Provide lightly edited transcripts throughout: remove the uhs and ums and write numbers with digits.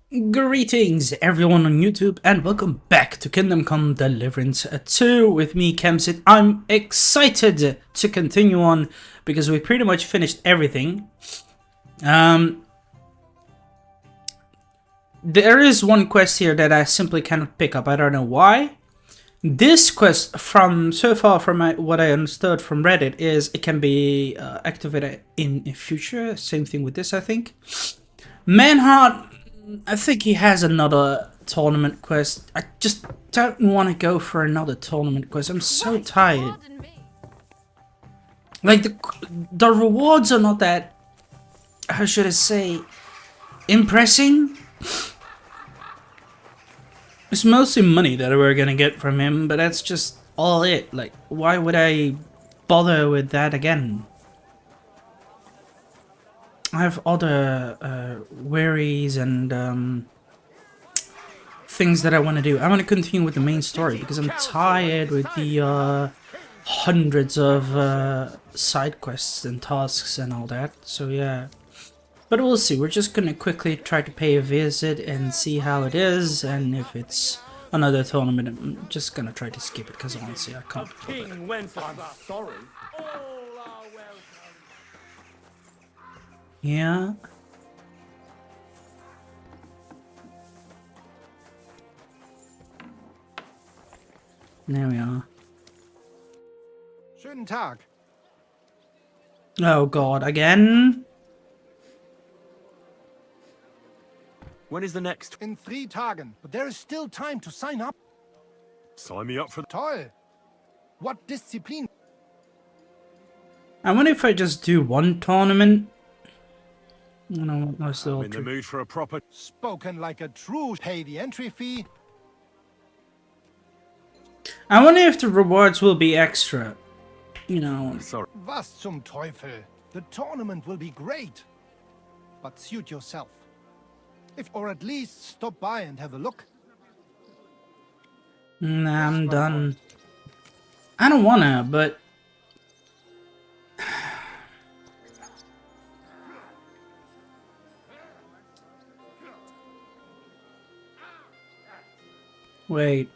Greetings everyone on YouTube and welcome back to Kingdom Come Deliverance 2 with me, Kemsit. I'm excited to continue on because we pretty much finished everything. There is one quest here that I simply cannot pick up. I don't know why. This quest, from so far from what I understood from Reddit, is it can be activated in the future. Same thing with this, I think. Manhunt, I think he has another tournament quest. I just don't want to go for another tournament quest. I'm so tired. Like, the rewards are not that, how should I say, impressing. It's mostly money that we're gonna get from him, but that's just all it. Like, why would I bother with that again? I have other worries and things that I want to do. I want to continue with the main story because I'm tired with the hundreds of side quests and tasks and all that. So yeah, but we'll see. We're just gonna quickly try to pay a visit and see how it is, and if it's another tournament, I'm just gonna try to skip it because honestly I can't. Sorry. Yeah. There we are. Schönen Tag. Oh god, again? When is the next? In 3 Tagen. But there is still time to sign up. Sign me up for Toll. What discipline? I wonder if I just do one tournament. You know, I'm in the mood for a proper... Spoken like a true. Pay the entry fee. I wonder if the rewards will be extra. You know. Sorry. Was zum Teufel? The tournament will be great. But suit yourself. Or at least stop by and have a look. Nah, I'm done. I don't wanna, but... Wait.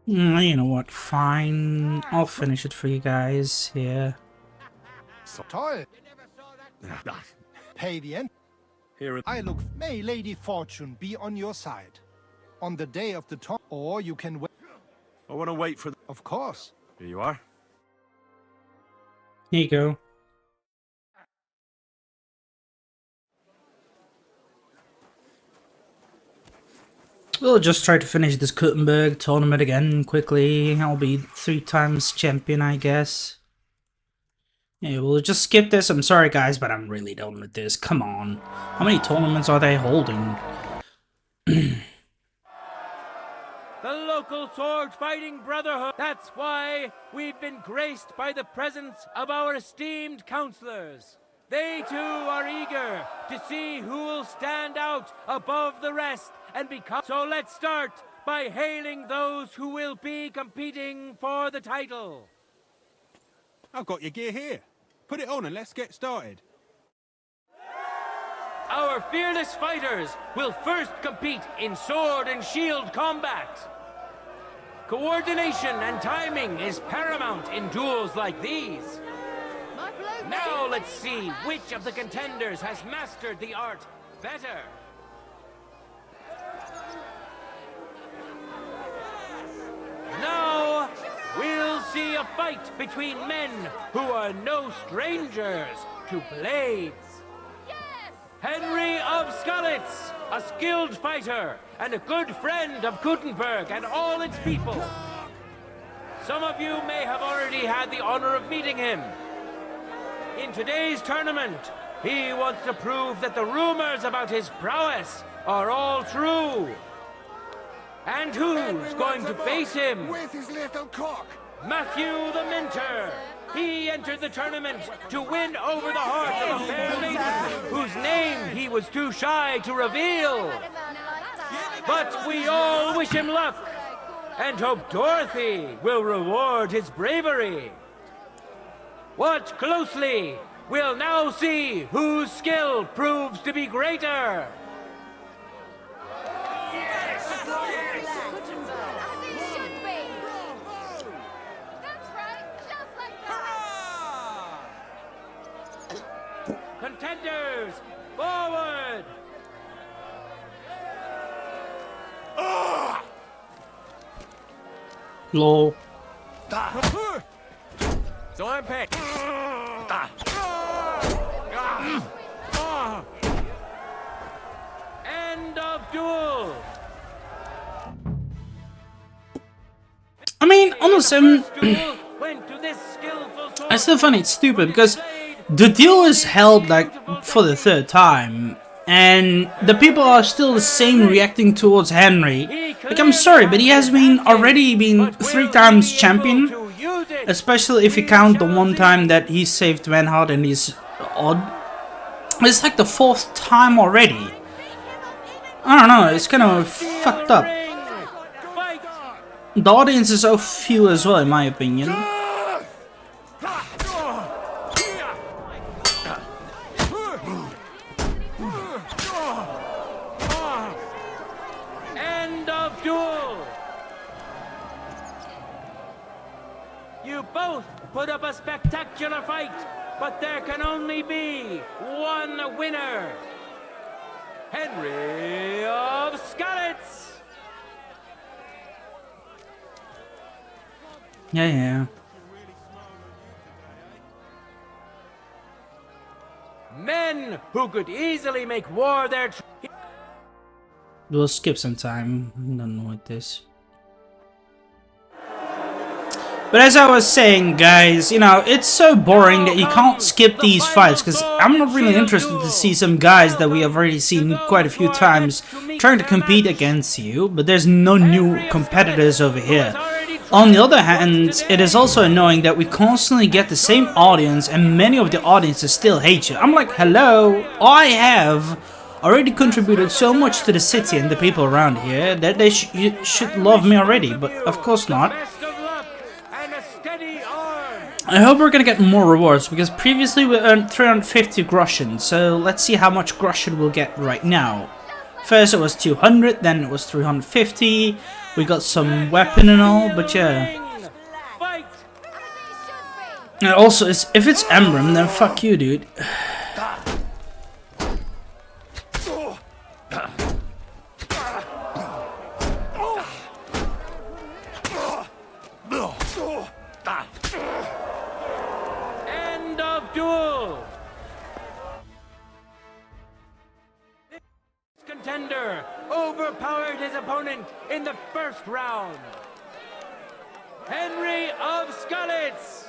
You know what, fine. I'll finish it for you guys here. Toll. Pay the entry. Here I look. May Lady Fortune be on your side. On the day of the tournament. Or you can wait. I want to wait for... Of course. Here you are. Here you go. We'll just try to finish this Kuttenberg tournament again quickly. I'll be 3 times champion, I guess. Yeah, we'll just skip this. I'm sorry, guys, but I'm really done with this. Come on. How many tournaments are they holding? The local sword-fighting brotherhood. That's why we've been graced by the presence of our esteemed counselors. They too are eager to see who will stand out above the rest and become... So let's start by hailing those who will be competing for the title. I've got your gear here. Put it on and let's get started. Our fearless fighters will first compete in sword and shield combat. Coordination and timing is paramount in duels like these. Now let's see which of the contenders has mastered the art better. Now we'll see a fight between men who are no strangers to blades. Henry of Skalitz, a skilled fighter and a good friend of Kuttenberg and all its people. Some of you may have already had the honor of meeting him. In today's tournament, he wants to prove that the rumors about his prowess are all true. And who's going to face him? With his little cock. Matthew the Minter. He entered the tournament to win over the heart of a fair maiden whose name he was too shy to reveal. But we all wish him luck and hope Dorothy will reward his bravery. Watch closely. We'll now see whose skill proves to be greater. Contenders, forward! Lol. So I'm picked. End of duel. I mean, honestly, First duel went to this skillful I still find it stupid because the deal is held like for the third time, and the people are still the same reacting towards Henry. Like, I'm sorry, but he has already been 3 times champion, especially if you count the one time that he saved Vanhard and he's odd. It's like the 4th time already. I don't know, it's kind of fucked up. The audience is so few as well, in my opinion. End of duel. You both put up a spectacular fight, but there can only be one winner. Henry of Skalitz. Yeah. Men who could easily make war their We'll skip some time. I don't know what this. But as I was saying, guys, you know, it's so boring that you can't skip these fights, because I'm not really interested to see some guys that we have already seen quite a few times trying to compete against you, but there's no new competitors over here. On the other hand, it is also annoying that we constantly get the same audience and many of the audiences still hate you. I'm like, hello, I have already contributed so much to the city and the people around here that they should love me already, but of course not. I hope we're gonna get more rewards, because previously we earned 350 groschen, so let's see how much groschen we'll get right now. First it was 200, then it was 350, we got some weapon and all, but yeah. And also, if it's Emblem, then fuck you, dude. End of duel. This contender overpowered his opponent in the first round. Henry of Skalitz.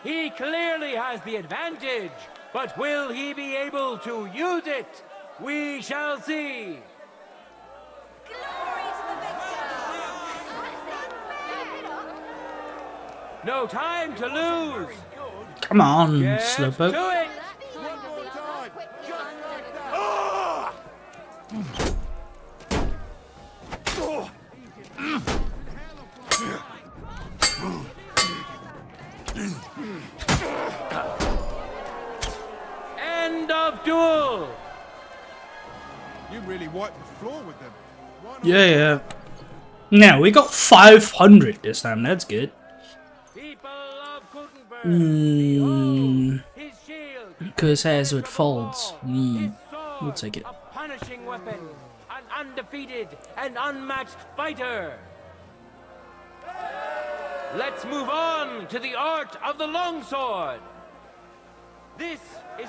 He clearly has the advantage, but will he be able to use it? We shall see. No time to lose. Come on, Get Slowpoke. to it. End of duel. You really wiped the floor with them. Why not? Yeah. Now, we got 500 this time, that's good. People of Gutenberg, his shield, Because as it folds, his sword, we'll take it. a punishing weapon, an undefeated and unmatched fighter. Let's move on to the art of the longsword. This is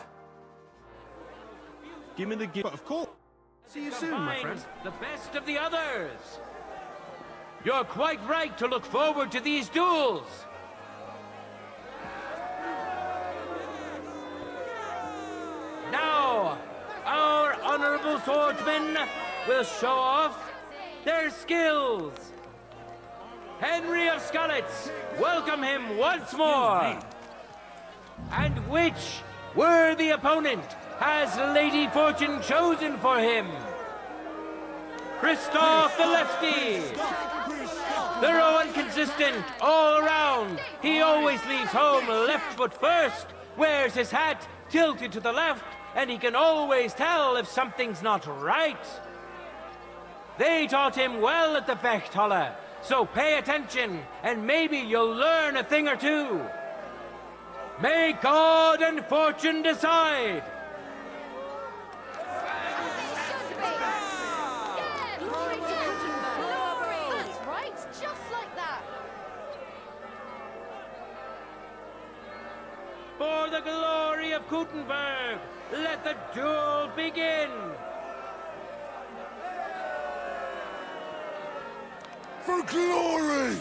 Give me the gift. But of course. See you soon, my friend. combines the best of the others. You're quite right to look forward to these duels. Now, our honorable swordsmen will show off their skills. Henry of Skalitz, welcome him once more. And which worthy opponent has Lady Fortune chosen for him? Christoph the Lefty. Thorough and consistent all around. He always leaves home left foot first, wears his hat tilted to the left, and he can always tell if something's not right. They taught him well at the Fechthalle, so pay attention and maybe you'll learn a thing or two. May God and fortune decide. That's right, just like that. For the glory of Gutenberg, let the duel begin. For glory!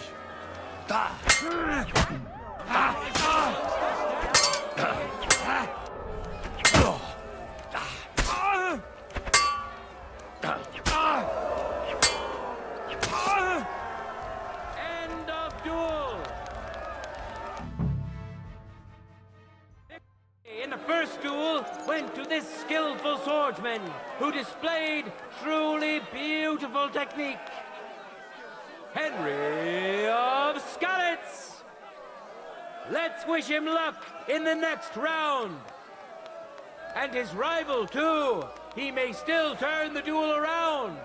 End of duel. In the first duel went to this skillful swordsman who displayed truly beautiful technique. Henry of Skalitz. Let's wish him luck in the next round. And his rival, too. He may still turn the duel around.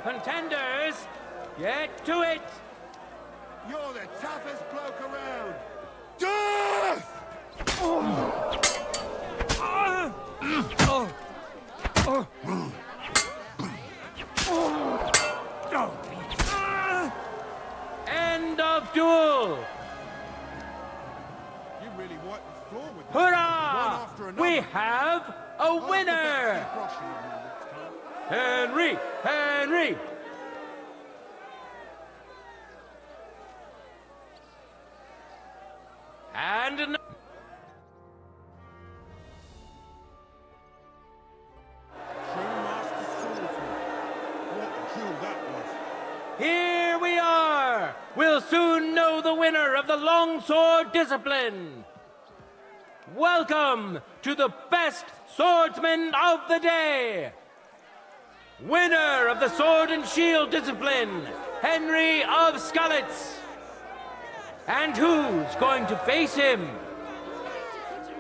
Contenders, get to it. You're the toughest bloke around! Death! End of duel. You really wiped the floor with that. Hurrah! One after another. We have a winner. Henry! Henry! And an- True master swordsman. What a duel that was. here we are! We'll soon know the winner of the longsword discipline. Welcome to the best swordsman of the day. Winner of the sword and shield discipline, Henry of Skalitz. And who's going to face him?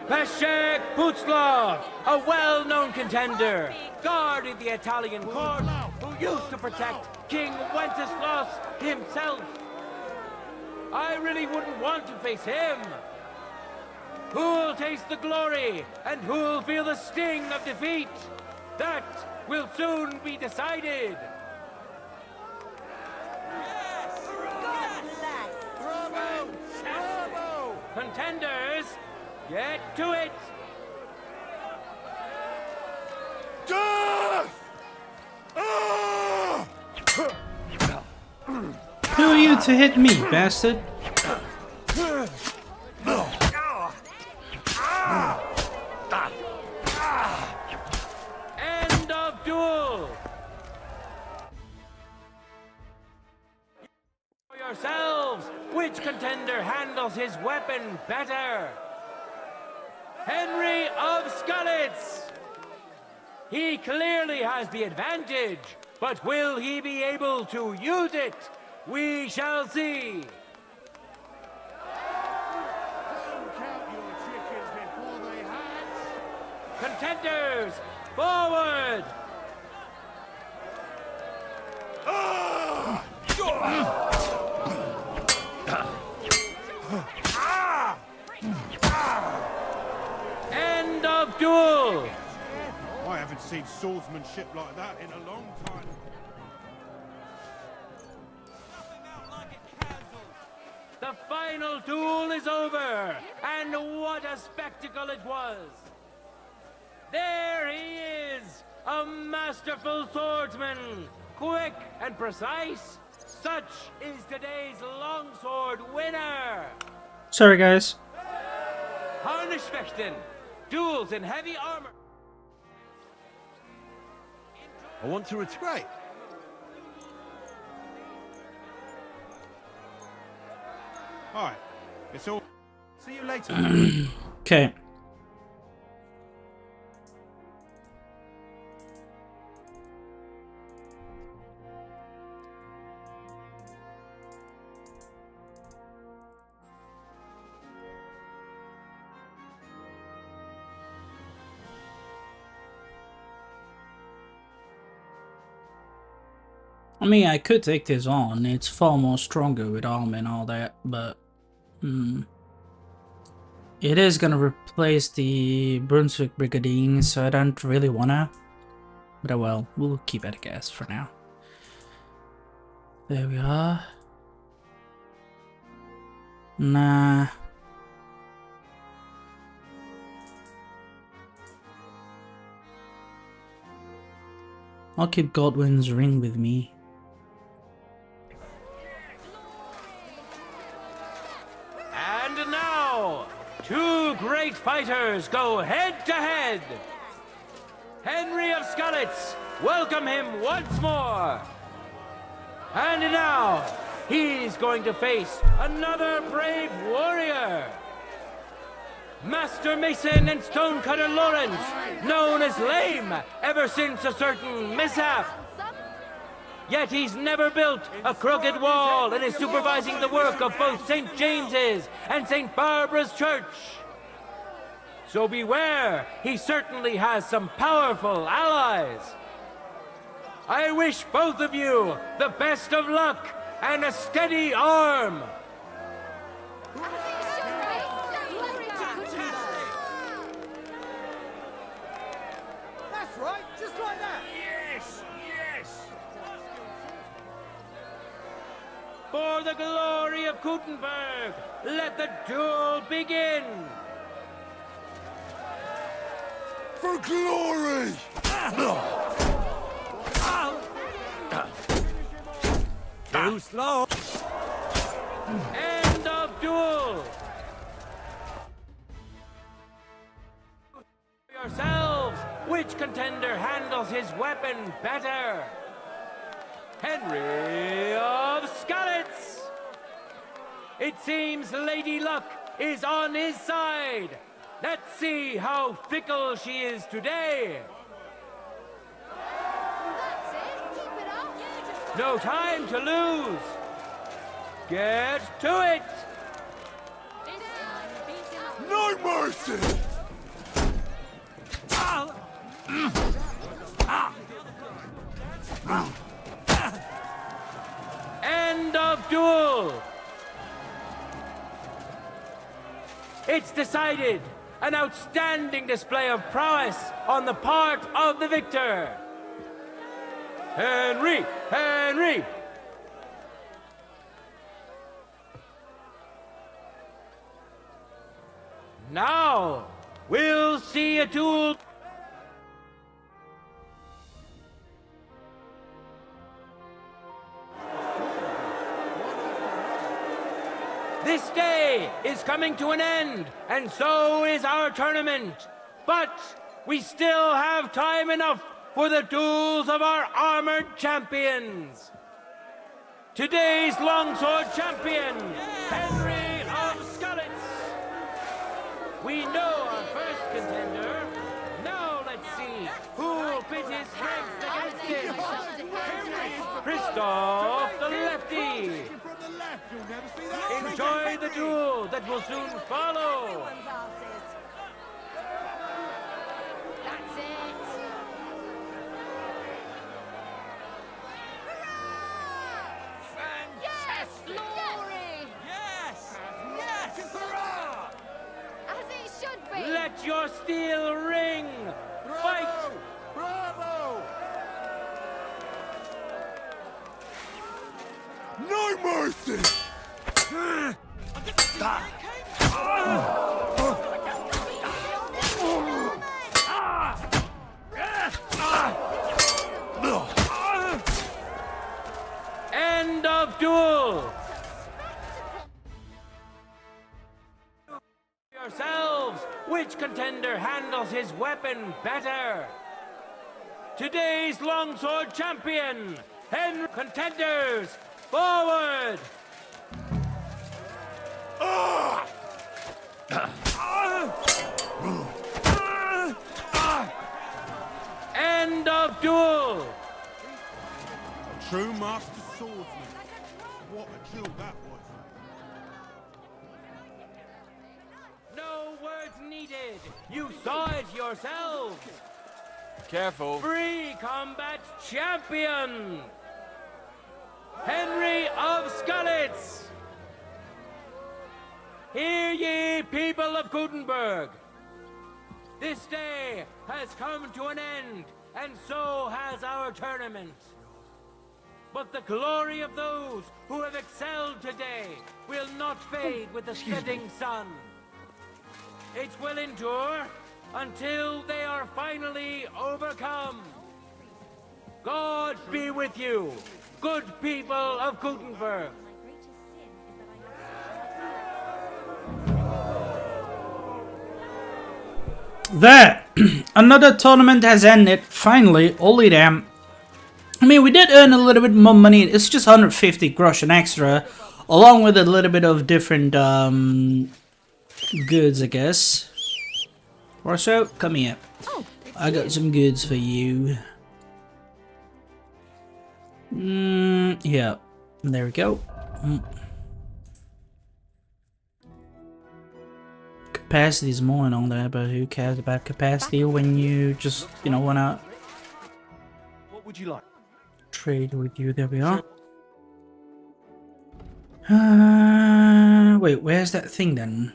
Peszek Putzlaw, a well-known contender, guarded the Italian court, who used to protect King Wenceslaus himself. I really wouldn't want to face him. Who'll taste the glory and who'll feel the sting of defeat? That will soon be decided. Bravo! Bravo! Contenders, get to it. Death! Ah! Who are you to hit me, bastard? End of duel. For yourselves, which contender handles his weapon better? Henry of Skalitz. He clearly has the advantage, but will he be able to use it? We shall see. Don't count your chickens before they hatch! Contenders, forward! End of duel! I haven't seen swordsmanship like that in a long time. The final duel is over, and what a spectacle it was! There he is! A masterful swordsman! Quick and precise! Such is today's longsword winner! Sorry, guys. Harnischfechten! Duels in heavy armor! I want to retreat. All right, it's all. See you later. Okay. I mean, I could take this on. It's far more stronger with armor and all that, but it is gonna replace the Brunswick Brigandine, so I don't really wanna. But well, we'll keep it, I guess, for now. There we are. Nah. I'll keep Godwin's ring with me. And now, two great fighters go head to head. Henry of Skalitz, welcome him once more. And now, he's going to face another brave warrior. Master Mason and Stonecutter Lawrence, known as Lame ever since a certain mishap. Yet he's never built a crooked wall and is supervising the work of both St. James's and St. Barbara's Church. So beware, he certainly has some powerful allies. I wish both of you the best of luck and a steady arm. That's right, just like that. Yes, yes. For the glory of Gutenberg, let the duel begin. For glory! Too slow. End of duel. Yourselves, which contender handles his weapon better? Henry of Skalitz. It seems Lady Luck is on his side. Let's see how fickle she is today. That's it. Keep it up. Yeah, just No time to lose. Get to it. No mercy! End of duel. It's decided. An outstanding display of prowess on the part of the victor. Henry! Henry! Now, we'll see a duel. This day is coming to an end, and so is our tournament. But we still have time enough for the duels of our armored champions. Today's longsword champion, Henry of Skalitz. We know our first contender. Now let's see who'll pit his strength against him. Christoph the Lefty. From the left, you'll never see that. Enjoy the duel that will soon follow. That's it. Yes, glory. Yes! Yes! Hurrah! As it should be. Let your steel ring. Fight. Bravo! No mercy! duel! Yourselves, which contender handles his weapon better? Today's longsword champion, Henry. Contenders, forward! End of duel! A true master swordsman. What a duel that was. No words needed. You saw it yourselves. Careful. Free combat champion, Henry of Skalitz. Hear ye, people of Gutenberg. This day has come to an end, and so has our tournament. But the glory of those who have excelled today will not fade with the setting sun. It will endure until they are finally overcome. God be with you, good people of Gutenberg. There! Another tournament has ended, finally, holy damn. I mean, we did earn a little bit more money, it's just 150 grosh an extra, along with a little bit of different goods, I guess. Or so, come here. I got some goods for you. Yeah, there we go. Capacity is more and all that, but who cares about capacity when you just, you know, wanna What would you like? trade with you? There we are. Wait, where's that thing then?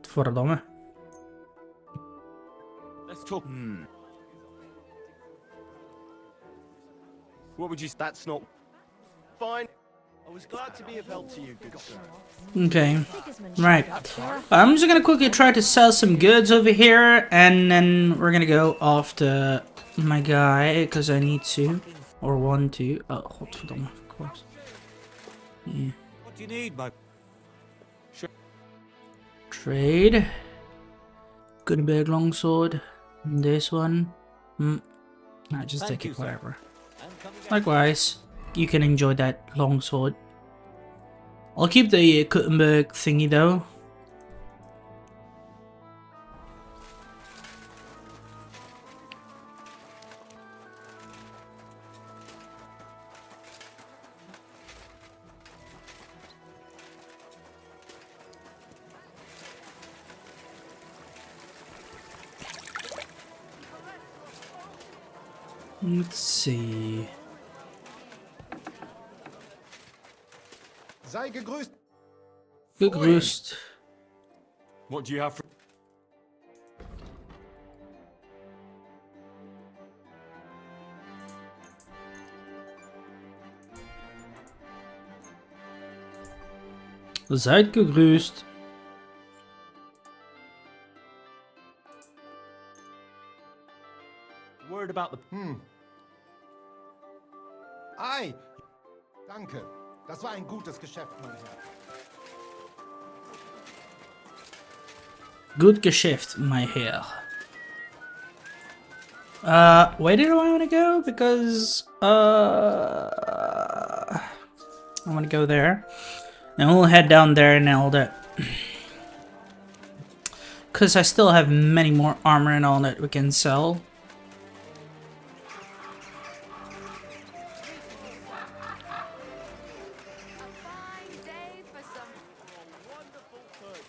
For the dome. Let's talk. What would you? That's not fine. I was glad to be of help to you, good sir. Okay, right. I'm just gonna quickly try to sell some goods over here, and then we're gonna go after my guy because I need to or want to. Oh, godverdomme, of course. Yeah. What do you need, my? Trade. Gutenberg longsword. This one. Nah, just take it, whatever. Likewise, you can enjoy that longsword. I'll keep the Gutenberg thingy though. Let's see. Sei gegrüßt. Gegrüßt. What do you have for? Seid gegrüßt. Word about the. Ei. Danke. Das war ein gutes Geschäft, mein Herr. Good Geschäft, my hair. Where do I want to go? Because, I want to go there. And we'll head down there and all that. Because I still have many more armor and all that we can sell. Fine day for some wonderful purchase.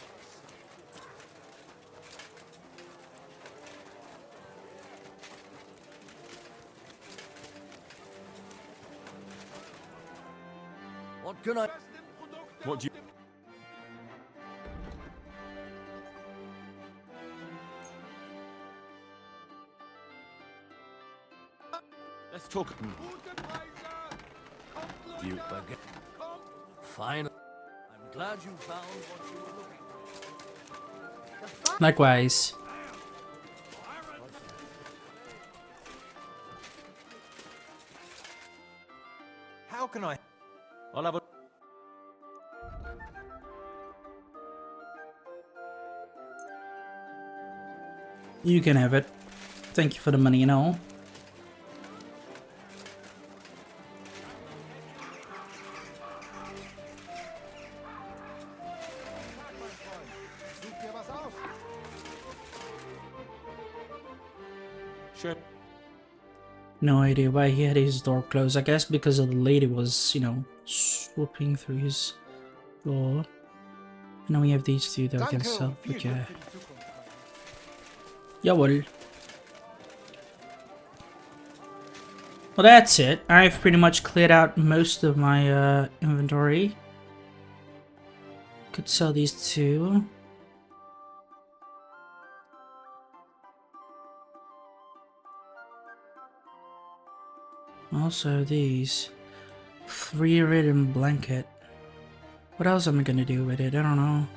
What can I? What do you? Let's talk. You again. Finally, I'm glad you found what you were looking for. Likewise. How can I? I'll have a. You can have it. Thank you for the money and all. Such dir was aus. Sure. No idea why he had his door closed. I guess because the lady was, you know, swooping through his floor. And then we have these two that we can Danke sell. und viel But Glück yeah. für die Zukunft. Jawohl. Well, that's it. I've pretty much cleared out most of my inventory. Could sell these two. Also these. 3 written blanket. What else am I gonna do with it? I don't know.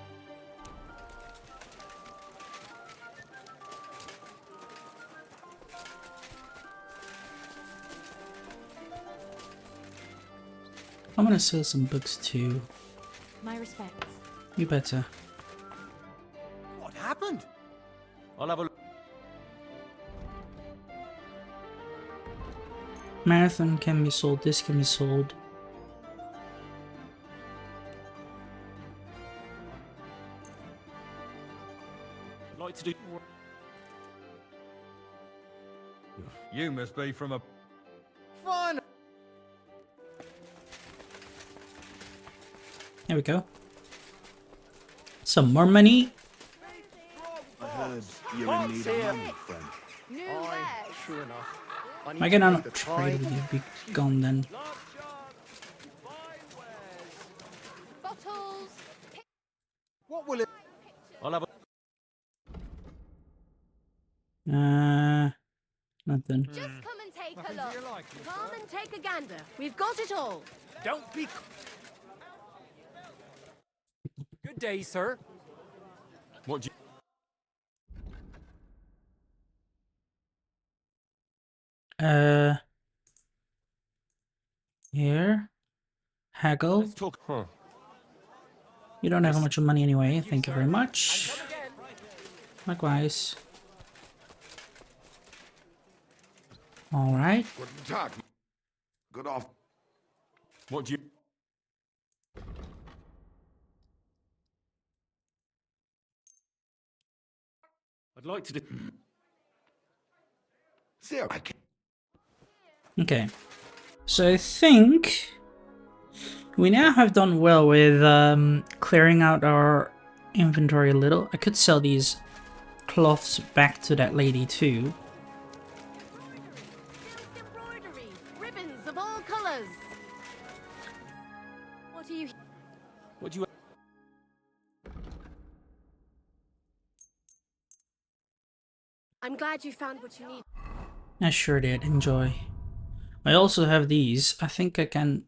I'm gonna sell some books too. My respects. You better. What happened? I'll have a look. Marathon can be sold. This can be sold. I'd like to do. You must be from a. Fine. There we go. Some more money. I heard you're in need of money, friend. New wares. True enough. Am I gonna not trade with you? Be gone then. Bottles. What will it? I'll have a. Nothing. Just come and take a Nothing look. to your liking, Come sir. and take a gander. We've got it all. Don't be. Good day, sir. What do you. Here. Haggle. Let's talk. Huh. You don't have much money anyway. Thank you very much. Come again. Likewise. Alright. Guten Tag. Good off. What do you. I'd like to do. Sehr. I can. Okay. So I think we now have done well with clearing out our inventory a little. I could sell these cloths back to that lady too. Embroidery. Ribbons of all colors. What are you? What do you. I'm glad you found what you need. I sure did. Enjoy. I also have these. I think I can...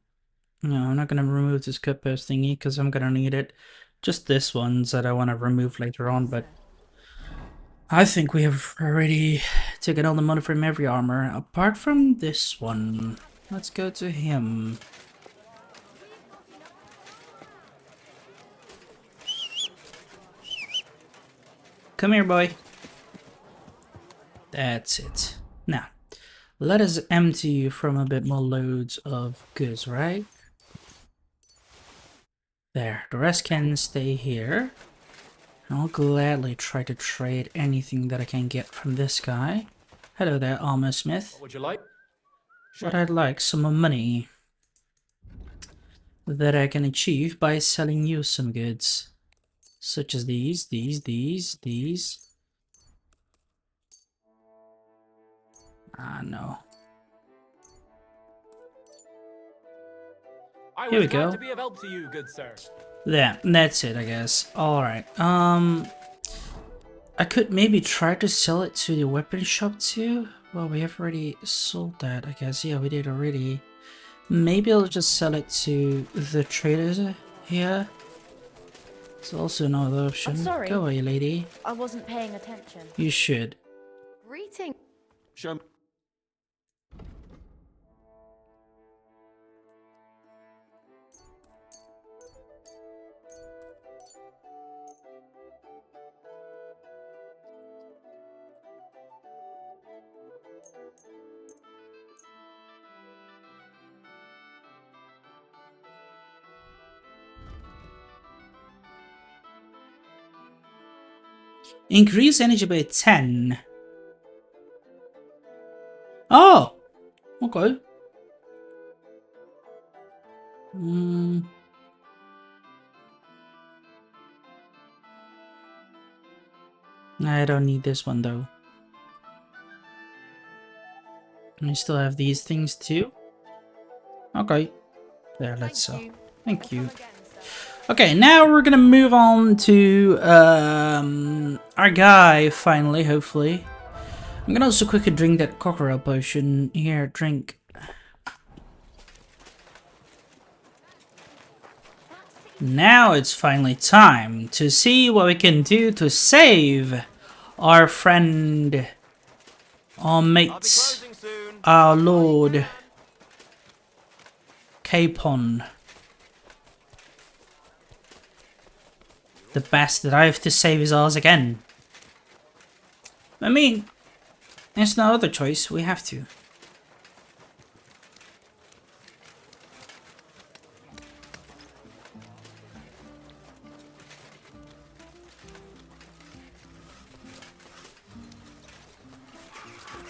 No, I'm not going to remove this cut post thingy because I'm going to need it. Just this ones that I want to remove later on, but... I think we have already taken all the money from every armor, apart from this one. Let's go to him. Come here, boy. That's it. Now, let us empty you from a bit more loads of goods, right? There, the rest can stay here. I'll gladly try to trade anything that I can get from this guy. Hello there, Armor Smith. What would you like? But I'd like some more money that I can achieve by selling you some goods. Such as these. Ah, no. I Here was we glad go. to be of help to you, good sir. There, that's it, I guess. Alright, I could maybe try to sell it to the weapon shop too. Well, we have already sold that, I guess. Yeah, we did already. Maybe I'll just sell it to the traders here. It's also another option. I'm sorry. Go away, lady. I wasn't paying attention. You should. Greeting. Show me. Increase energy by 10. Oh! Okay. I don't need this one though. And I still have these things too. Okay. There, let's thank you. Okay, now we're gonna move on to our guy finally, hopefully. I'm gonna also quickly drink that cockerel potion. Here, drink. Now it's finally time to see what we can do to save our friend, our mate, our lord, Capon. The bastard, I have to save his ass again. I mean, there's no other choice, we have to.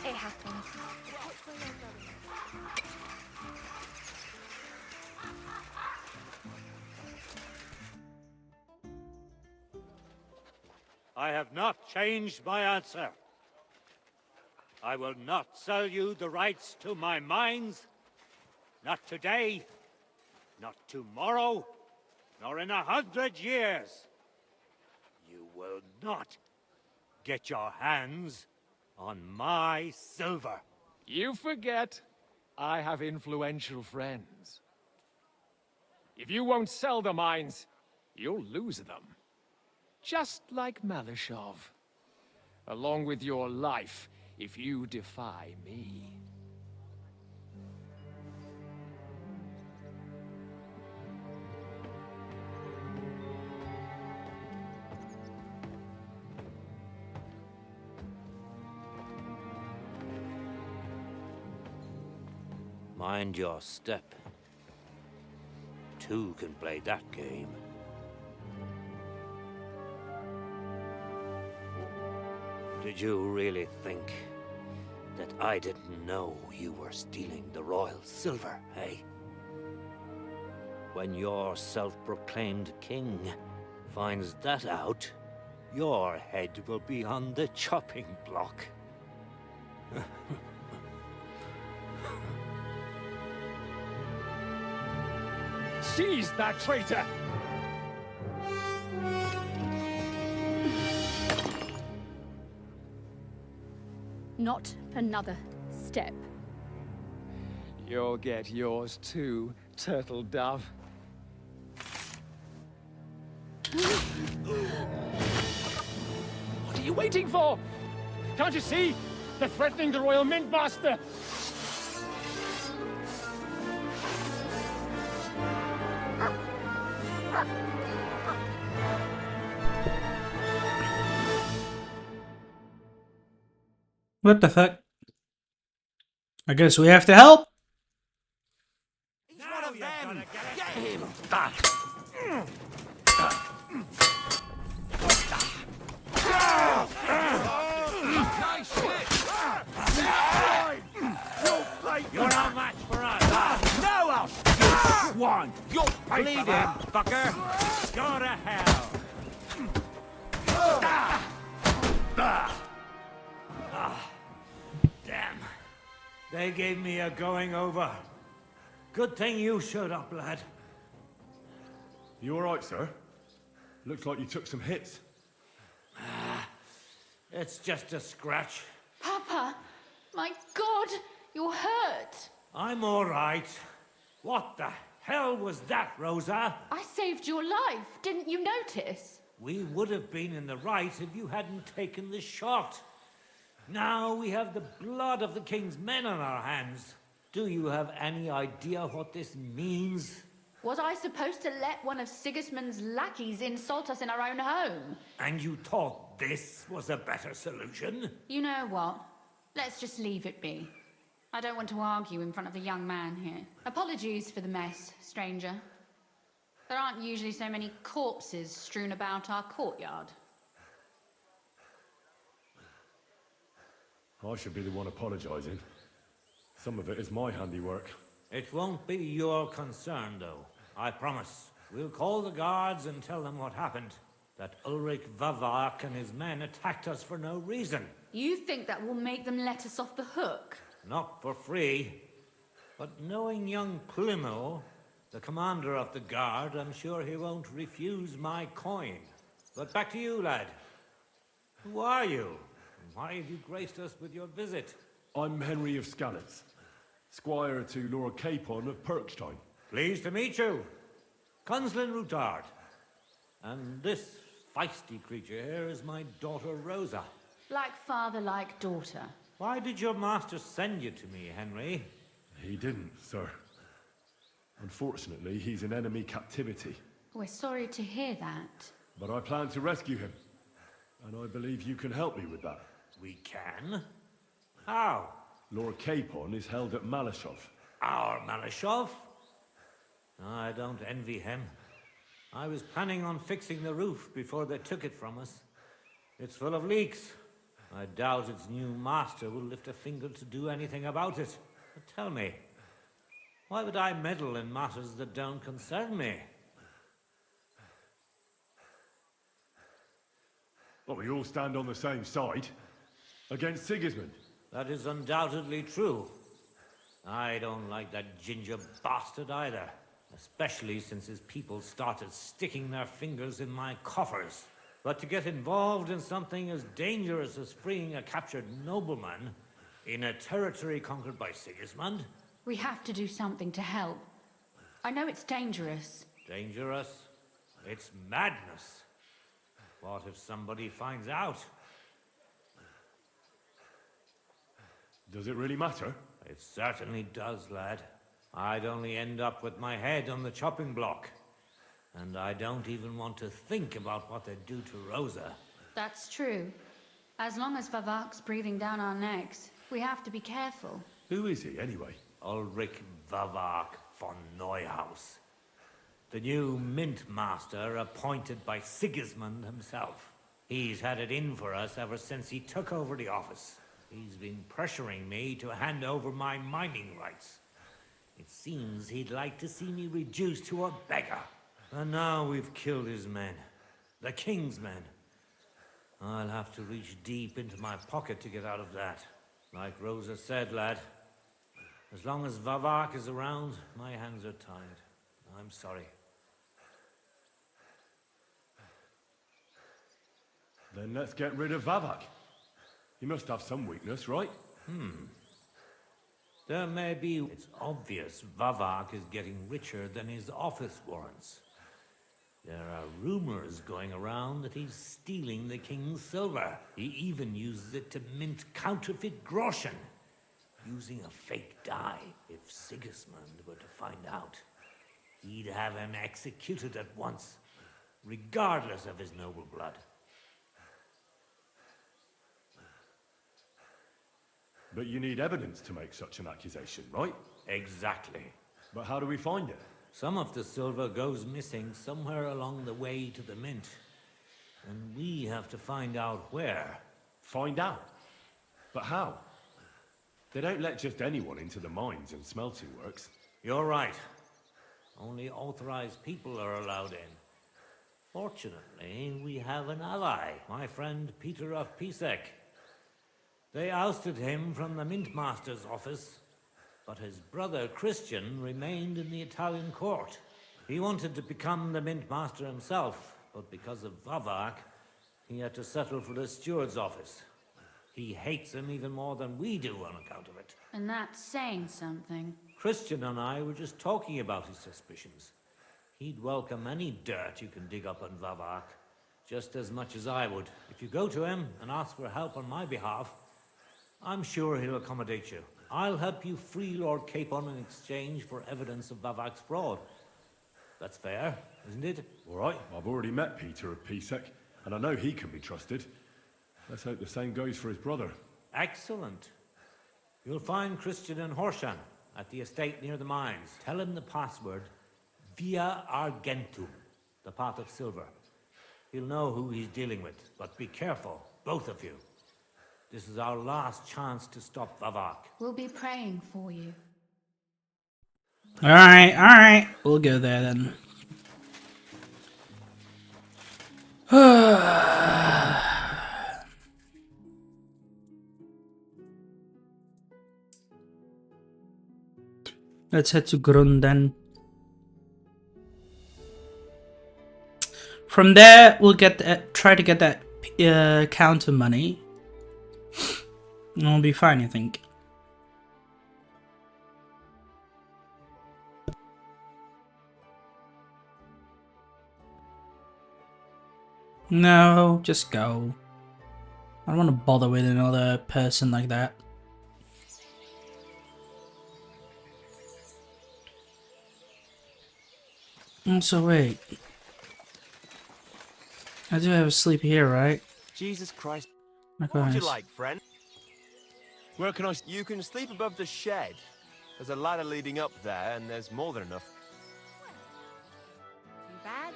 It happens. I have not changed my answer. I will not sell you the rights to my mines. Not today, not tomorrow, nor in 100 years. You will not get your hands on my silver. You forget I have influential friends. If you won't sell the mines, you'll lose them. Just like Malishov. Along with your life, if you defy me. Mind your step. Two can play that game. Did you really think that I didn't know you were stealing the royal silver, eh? When your self-proclaimed king finds that out, your head will be on the chopping block. Seize that traitor! Not another step. You'll get yours too, turtle dove. What are you waiting for? Can't you see? They're threatening the Royal Mint Master! What the fuck? I guess we have to help. He's one of them. Get him. Nice hit! You're no match for us. No, I'll swine! You'll pay Bleed for him, that! fucker. Go to hell. Damn. They gave me a going over. Good thing you showed up, lad. You all right, sir? Looks like you took some hits. It's just a scratch. Papa, my God, you're hurt. I'm all right. What the hell was that, Rosa? I saved your life, didn't you notice? We would have been in the right if you hadn't taken the shot. Now we have the blood of the king's men on our hands. Do you have any idea what this means? Was I supposed to let one of Sigismund's lackeys insult us in our own home? And you thought this was a better solution? You know what? Let's just leave it be. I don't want to argue in front of the young man here. Apologies for the mess, stranger. There aren't usually so many corpses strewn about our courtyard. I should be the one apologising. Some of it is my handiwork. It won't be your concern, though. I promise. We'll call the guards and tell them what happened. That Ulrich Vavak and his men attacked us for no reason. You think that will make them let us off the hook? Not for free. But knowing young Plimo, the commander of the guard, I'm sure he won't refuse my coin. But back to you, lad. Who are you? And why have you graced us with your visit? I'm Henry of Scanners, squire to Lord Capon of Perkstein. Pleased to meet you. Conslin Routard. And this feisty creature here is my daughter Rosa. Like father, like daughter. Why did your master send you to me, Henry? He didn't, sir. Unfortunately, he's in enemy captivity. We're sorry to hear that. But I plan to rescue him. And I believe you can help me with that. We can? How? Lord Capon is held at Malashov. Our Malashov? I don't envy him. I was planning on fixing the roof before they took it from us. It's full of leaks. I doubt its new master will lift a finger to do anything about it. But tell me, why would I meddle in matters that don't concern me? Well, we all stand on the same side. Against Sigismund. That is undoubtedly true. I don't like that ginger bastard either. Especially since his people started sticking their fingers in my coffers. But to get involved in something as dangerous as freeing a captured nobleman in a territory conquered by Sigismund? We have to do something to help. I know it's dangerous. Dangerous? It's madness. What if somebody finds out? Does it really matter? It certainly does, lad. I'd only end up with my head on the chopping block. And I don't even want to think about what they'd do to Rosa. That's true. As long as Vavak's breathing down our necks, we have to be careful. Who is he, anyway? Ulrich Vavak von Neuhaus. The new mint master appointed by Sigismund himself. He's had it in for us ever since he took over the office. He's been pressuring me to hand over my mining rights. It seems he'd like to see me reduced to a beggar. And now we've killed his men. The king's men. I'll have to reach deep into my pocket to get out of that. Like Rosa said, lad, as long as Vavak is around, my hands are tied. I'm sorry. Then let's get rid of Vavak. He must have some weakness, right? There may be. It's obvious Vavak is getting richer than his office warrants. There are rumors going around that he's stealing the king's silver. He even uses it to mint counterfeit groschen, using a fake die. If Sigismund were to find out, he'd have him executed at once, regardless of his noble blood. But you need evidence to make such an accusation, right? Exactly. But how do we find it? Some of the silver goes missing somewhere along the way to the mint. And we have to find out where. Find out? But how? They don't let just anyone into the mines and smelting works. You're right. Only authorized people are allowed in. Fortunately, we have an ally, my friend Peter of Pisek. They ousted him from the Mint Master's office, but his brother Christian remained in the Italian court. He wanted to become the Mint Master himself, but because of Vavak, he had to settle for the steward's office. He hates him even more than we do on account of it. And that's saying something. Christian and I were just talking about his suspicions. He'd welcome any dirt you can dig up on Vavak, just as much as I would. If you go to him and ask for help on my behalf, I'm sure he'll accommodate you. I'll help you free Lord Capon in exchange for evidence of Vavak's fraud. That's fair, isn't it? All right, I've already met Peter of Pisek, and I know he can be trusted. Let's hope the same goes for his brother. Excellent. You'll find Christian and Horshan at the estate near the mines. Tell him the password, Via Argentum, the pot of silver. He'll know who he's dealing with, but be careful, both of you. This is our last chance to stop Vavak. We'll be praying for you. Alright. We'll go there then. Let's head to Grun then. From there, we'll try to get that counter money. And we'll be fine, I think. No, just go. I don't want to bother with another person like that. So wait. I do have a sleep here, right? Jesus Christ. My What would you goodness. like, friend? Where can I... You can sleep above the shed. There's a ladder leading up there, and there's more than enough. Too bad.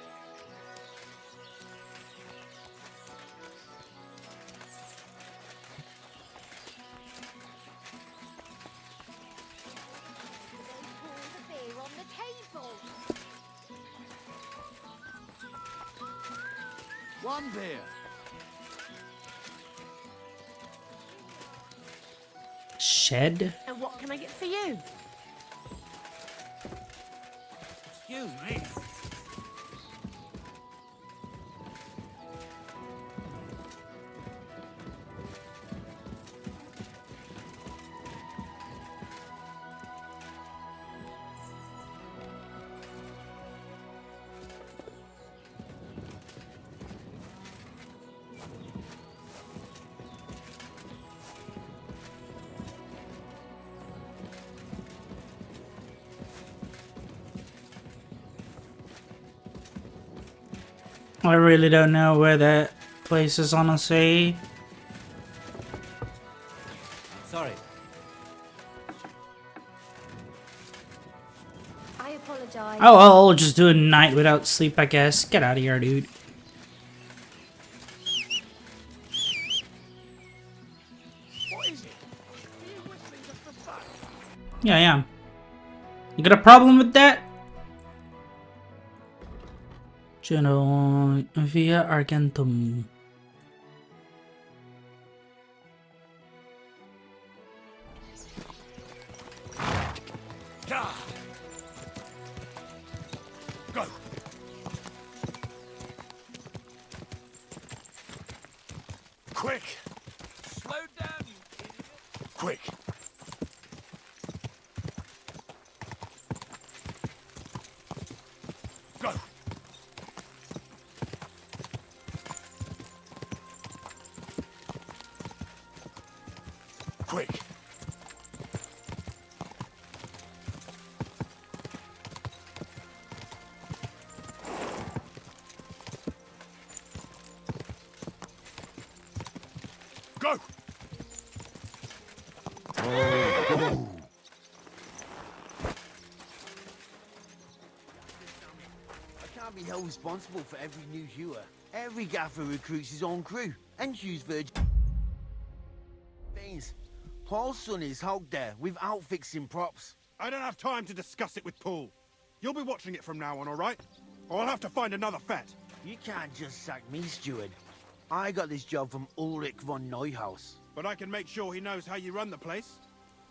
They pour the beer on the table. One beer. Shed? And what can I get for you? Excuse me. I really don't know where that place is, honestly. Sorry. I apologize. Oh, I'll just do a night without sleep, I guess. Get out of here, dude. What is it? Are you whistling just for fun? Yeah, I am. You got a problem with that? General via Argentum. Go! Quick! Slow down, you idiot. Quick! Go! Quick! Go! I can't be held responsible for every new hewer. Every gaffer recruits his own crew and chooses virgin things. Paul's son is out there without fixing props. I don't have time to discuss it with Paul. You'll be watching it from now on, all right? Or I'll have to find another fet. You can't just sack me, steward. I got this job from Ulrich von Neuhaus. But I can make sure he knows how you run the place.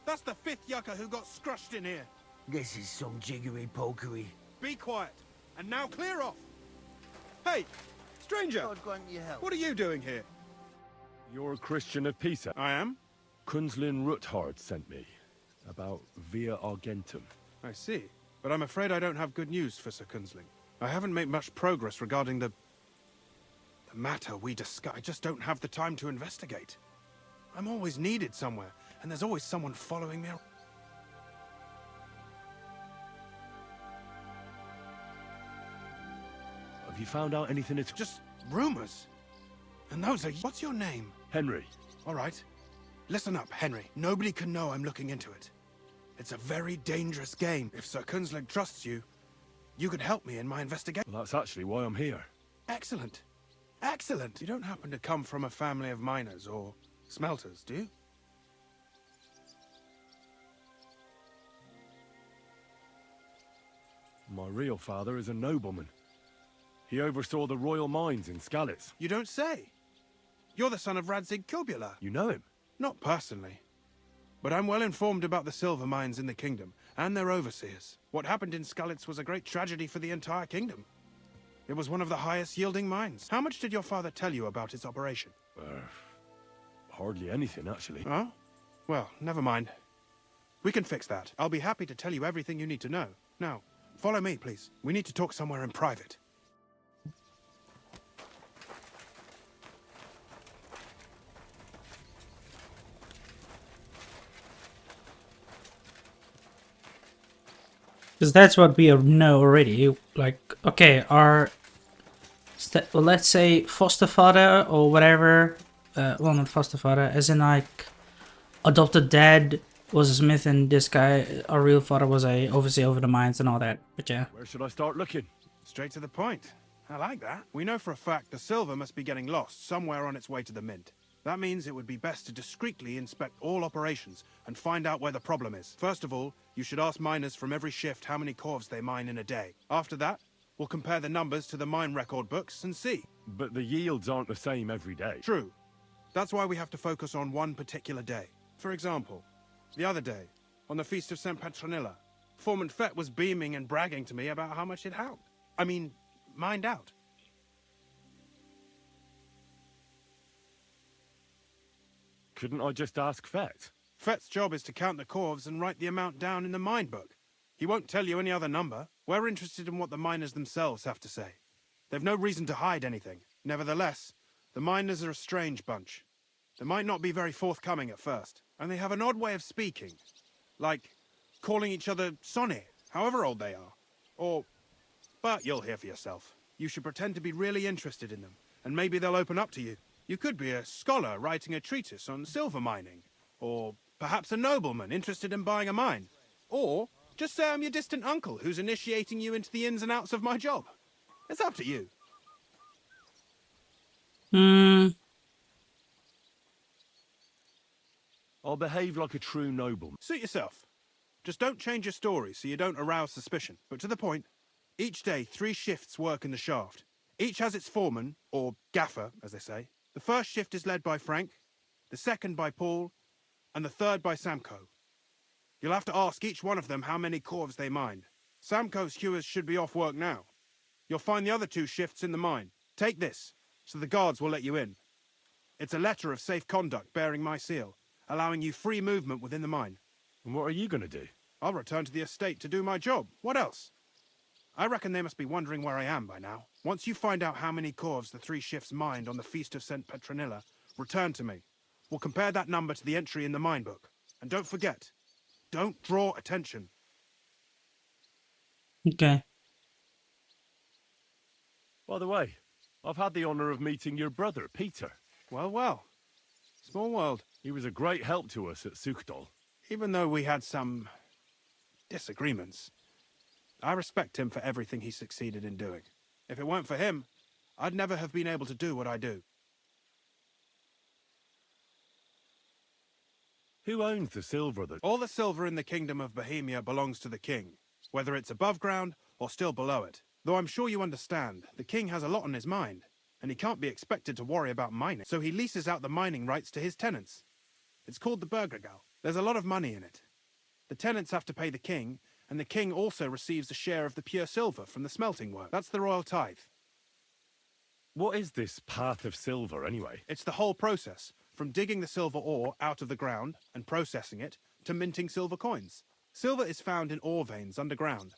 That's the 5th yucca who got scrushed in here. This is some jiggery-pokery. Be quiet. And now clear off. Hey, stranger. God grant you help. What are you doing here? You're a Christian of Pisa. I am. Kunzlin Ruthard sent me. About Via Argentum. I see. But I'm afraid I don't have good news for Sir Kunzling. I haven't made much progress regarding the matter we discussed. I just don't have the time to investigate. I'm always needed somewhere, and there's always someone following me around. Have you found out anything at all? Just rumors. And those are... What's your name? Henry. All right. Listen up, Henry. Nobody can know I'm looking into it. It's a very dangerous game. If Sir Kunzling trusts you, you could help me in my investigation. Well, that's actually why I'm here. Excellent. Excellent. You don't happen to come from a family of miners or smelters, do you? My real father is a nobleman. He oversaw the royal mines in Skalitz. You don't say. You're the son of Radzig Kurbula. You know him? Not personally. But I'm well informed about the silver mines in the kingdom, and their overseers. What happened in Skalitz was a great tragedy for the entire kingdom. It was one of the highest yielding mines. How much did your father tell you about its operation? Hardly anything, actually. Oh? Well, never mind. We can fix that. I'll be happy to tell you everything you need to know. Now, follow me, please. We need to talk somewhere in private. Because that's what we know already. Like, okay, our, well, let's say foster father or whatever, well, not foster father, as in like adopted dad was a smith, and this guy, our real father, was a overseer over the mines and all that. But yeah. Where should I start looking? Straight to the point. I like that. We know for a fact the silver must be getting lost somewhere on its way to the mint. That means it would be best to discreetly inspect all operations and find out where the problem is. First of all, you should ask miners from every shift how many corves they mine in a day. After that, we'll compare the numbers to the mine record books and see. But the yields aren't the same every day. True. That's why we have to focus on one particular day. For example, the other day, on the Feast of St. Petronilla, Foreman Fett was beaming and bragging to me about how much it helped. I mean, mined out. Couldn't I just ask Fett? Fett's job is to count the corves and write the amount down in the mine book. He won't tell you any other number. We're interested in what the miners themselves have to say. They've no reason to hide anything. Nevertheless, the miners are a strange bunch. They might not be very forthcoming at first, and they have an odd way of speaking. Like calling each other Sonny, however old they are. But you'll hear for yourself. You should pretend to be really interested in them, and maybe they'll open up to you. You could be a scholar writing a treatise on silver mining, or perhaps a nobleman interested in buying a mine. Or just say I'm your distant uncle who's initiating you into the ins and outs of my job. It's up to you. I'll behave like a true nobleman. Suit yourself. Just don't change your story so you don't arouse suspicion. But to the point, each day 3 shifts work in the shaft. Each has its foreman, or gaffer, as they say. The first shift is led by Frank, the second by Paul, and the third by Samko. You'll have to ask each one of them how many corves they mined. Samko's hewers should be off work now. You'll find the other 2 shifts in the mine. Take this, so the guards will let you in. It's a letter of safe conduct bearing my seal, allowing you free movement within the mine. And what are you going to do? I'll return to the estate to do my job. What else? I reckon they must be wondering where I am by now. Once you find out how many corves the 3 shifts mined on the Feast of St. Petronilla, return to me. We'll compare that number to the entry in the mine book. And don't forget, don't draw attention. Okay. By the way, I've had the honor of meeting your brother, Peter. Well, well. Small world. He was a great help to us at Sukdal. Even though we had some disagreements, I respect him for everything he succeeded in doing. If it weren't for him, I'd never have been able to do what I do. Who owns the silver that... All the silver in the Kingdom of Bohemia belongs to the king, whether it's above ground or still below it. Though I'm sure you understand, the king has a lot on his mind, and he can't be expected to worry about mining, so he leases out the mining rights to his tenants. It's called the Burgergal. There's a lot of money in it. The tenants have to pay the king, and the king also receives a share of the pure silver from the smelting work. That's the royal tithe. What is this path of silver, anyway? It's the whole process, from digging the silver ore out of the ground and processing it, to minting silver coins. Silver is found in ore veins underground.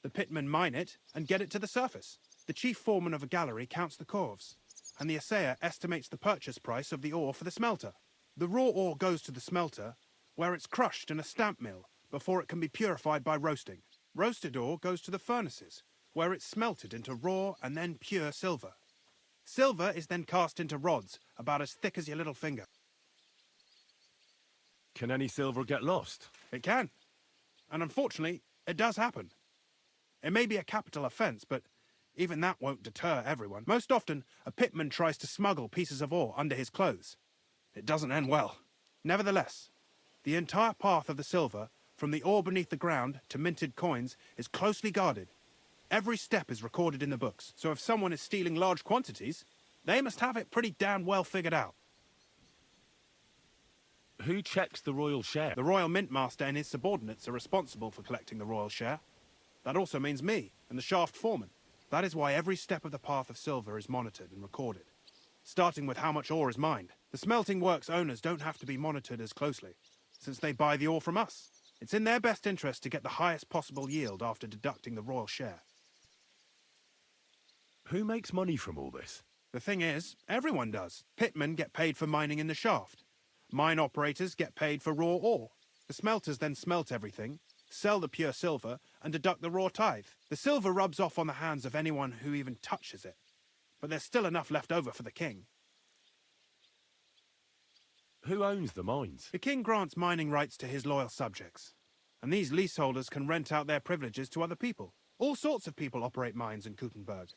The pitmen mine it and get it to the surface. The chief foreman of a gallery counts the corves, and the assayer estimates the purchase price of the ore for the smelter. The raw ore goes to the smelter, where it's crushed in a stamp mill before it can be purified by roasting. Roasted ore goes to the furnaces, where it's smelted into raw and then pure silver. Silver is then cast into rods about as thick as your little finger. Can any silver get lost? It can. And unfortunately, it does happen. It may be a capital offence, but even that won't deter everyone. Most often, a pitman tries to smuggle pieces of ore under his clothes. It doesn't end well. Nevertheless, the entire path of the silver, from the ore beneath the ground to minted coins, is closely guarded. Every step is recorded in the books, so if someone is stealing large quantities, they must have it pretty damn well figured out. Who checks the royal share? The Royal Mint Master and his subordinates are responsible for collecting the royal share. That also means me and the shaft foreman. That is why every step of the path of silver is monitored and recorded, starting with how much ore is mined. The smelting works owners don't have to be monitored as closely, since they buy the ore from us. It's in their best interest to get the highest possible yield after deducting the royal share. Who makes money from all this? The thing is, everyone does. Pitmen get paid for mining in the shaft. Mine operators get paid for raw ore. The smelters then smelt everything, sell the pure silver, and deduct the raw tithe. The silver rubs off on the hands of anyone who even touches it. But there's still enough left over for the king. Who owns the mines? The king grants mining rights to his loyal subjects. And these leaseholders can rent out their privileges to other people. All sorts of people operate mines in Kuttenberg.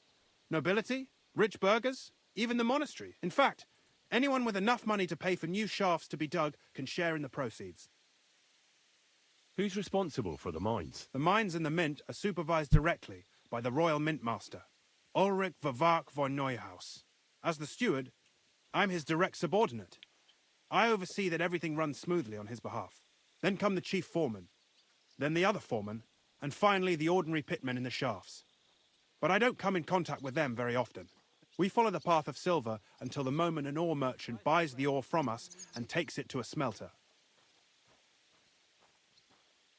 Nobility, rich burghers, even the monastery. In fact, anyone with enough money to pay for new shafts to be dug can share in the proceeds. Who's responsible for the mines? The mines and the mint are supervised directly by the Royal Mint Master, Ulrich Vervark von Neuhaus. As the steward, I'm his direct subordinate. I oversee that everything runs smoothly on his behalf. Then come the chief foreman, then the other foreman, and finally the ordinary pitmen in the shafts. But I don't come in contact with them very often. We follow the path of silver until the moment an ore merchant buys the ore from us and takes it to a smelter.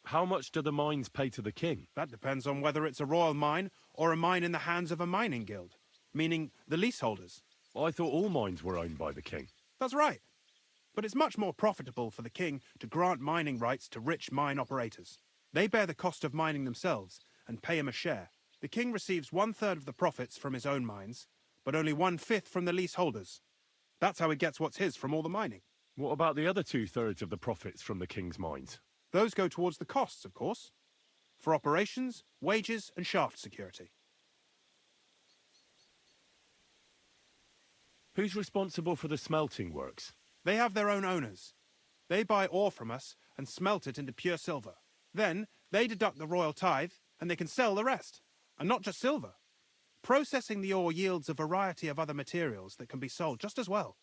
How much do the mines pay to the king? That depends on whether it's a royal mine or a mine in the hands of a mining guild, meaning the leaseholders. I thought all mines were owned by the king. That's right. But it's much more profitable for the king to grant mining rights to rich mine operators. They bear the cost of mining themselves and pay him a share. The king receives 1/3 of the profits from his own mines, but only 1/5 from the leaseholders. That's how he gets what's his from all the mining. What about the other 2/3 of the profits from the king's mines? Those go towards the costs, of course, for operations, wages, and shaft security. Who's responsible for the smelting works? They have their own owners. They buy ore from us and smelt it into pure silver. Then they deduct the royal tithe and they can sell the rest. And not just silver. Processing the ore yields a variety of other materials that can be sold just as well.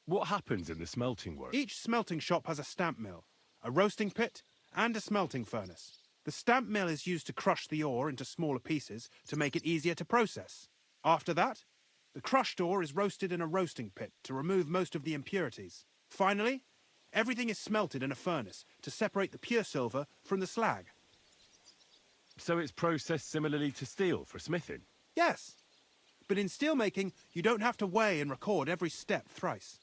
What happens in the smelting works? Each smelting shop has a stamp mill, a roasting pit, and a smelting furnace. The stamp mill is used to crush the ore into smaller pieces to make it easier to process. After that, the crushed ore is roasted in a roasting pit to remove most of the impurities. Finally, everything is smelted in a furnace to separate the pure silver from the slag. So it's processed similarly to steel for smithing? Yes, but in steelmaking, you don't have to weigh and record every step thrice.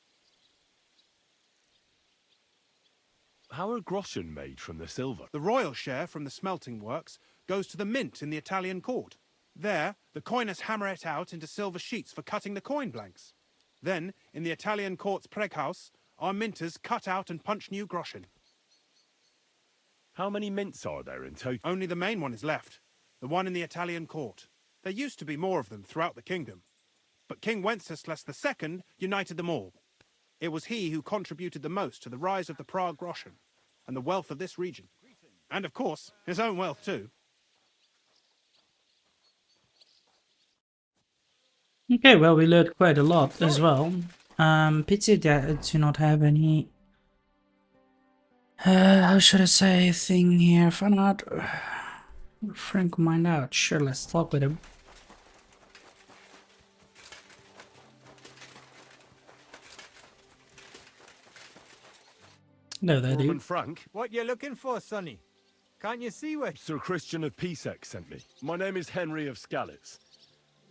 How are groschen made from the silver? The royal share from the smelting works goes to the mint in the Italian court. There, the coiners hammer it out into silver sheets for cutting the coin blanks. Then, in the Italian court's preghouse, our minters cut out and punch new groschen. How many mints are there in total? Only the main one is left, the one in the Italian court. There used to be more of them throughout the kingdom, but King Wenceslas II united them all. It was he who contributed the most to the rise of the Prague groschen and the wealth of this region. And of course, his own wealth too. Okay, well, we learned quite a lot as well. Pity that I do not have any, how should I say, thing here. Find out, Frank mind out. Sure, let's talk with him. No, there, Foreman dude. Frank? What you looking for, Sonny? Can't you see what? Sir Christian of Pisek sent me. My name is Henry of Skalitz.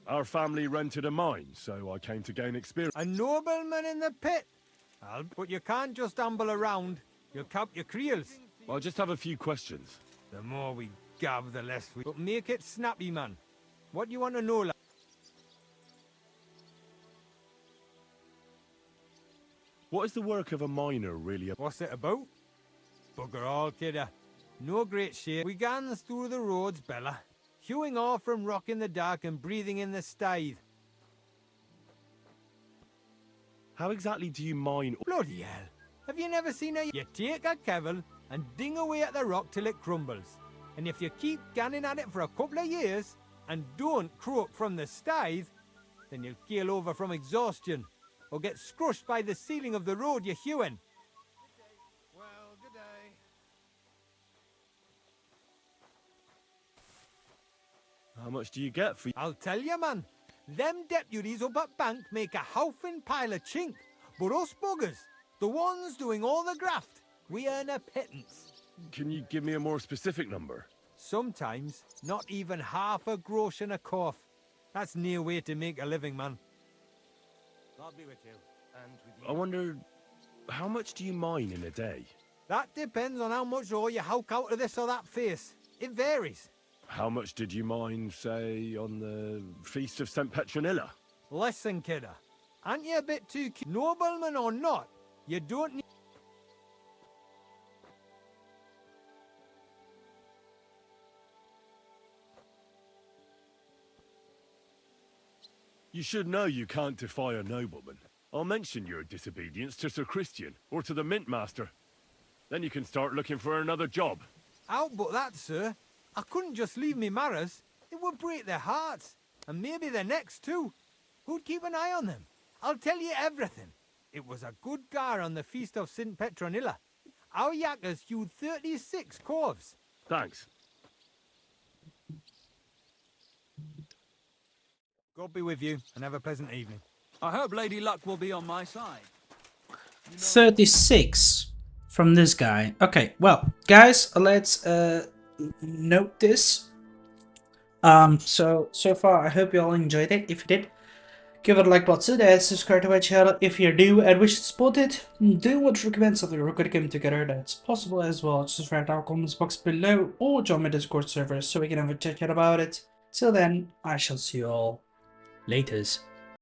Our family rented a mine, so I came to gain experience. A nobleman in the pit? But you can't just amble around. You'll cap your creels. I just have a few questions. The more we gab, the less we... But make it snappy, man. What do you want to know, lad? What is the work of a miner really about? What's it about? Bugger all, kidder. No great shit. We gans through the roads, Bella. Hewing off from rock in the dark and breathing in the stithe. How exactly do you mine? Bloody hell. Have you never seen a... You take a kevel and ding away at the rock till it crumbles. And if you keep ganning at it for a couple of years and don't croak from the stithe, then you'll keel over from exhaustion or get scrushed by the ceiling of the road you're hewing. Well, good day. How much do you get for... I'll tell you, man. Them deputies up at bank make a howfing pile of chink. But us buggers, the ones doing all the graft, we earn a pittance. Can you give me a more specific number? Sometimes, not even half a grosh and a cough. That's near way to make a living, man. God be with you, and with you. I wonder, how much do you mine in a day? That depends on how much ore you howk out of this or that face. It varies. How much did you mine, say, on the Feast of St. Petronilla? Listen, kidder. Aren't you a bit too cute? Nobleman or not, you don't need... You should know you can't defy a nobleman. I'll mention your disobedience to Sir Christian, or to the Mint Master. Then you can start looking for another job. Out but that, sir. I couldn't just leave me marrows. It would break their hearts. And maybe their necks too. Who'd keep an eye on them? I'll tell you everything. It was a good gar on the Feast of St. Petronilla. Our yakkers hewed 36 corves. Thanks. God be with you, and have a pleasant evening. I hope Lady Luck will be on my side. 36 from this guy. Okay, well, guys, let's note this. So far, I hope you all enjoyed it. If you did, give it a like button and subscribe to my channel if you're new and wish to support it. Do want to recommend something we're going to come together that's possible as well. Just write our comments box below or join my Discord server so we can have a chat about it. Till then, I shall see you all laters.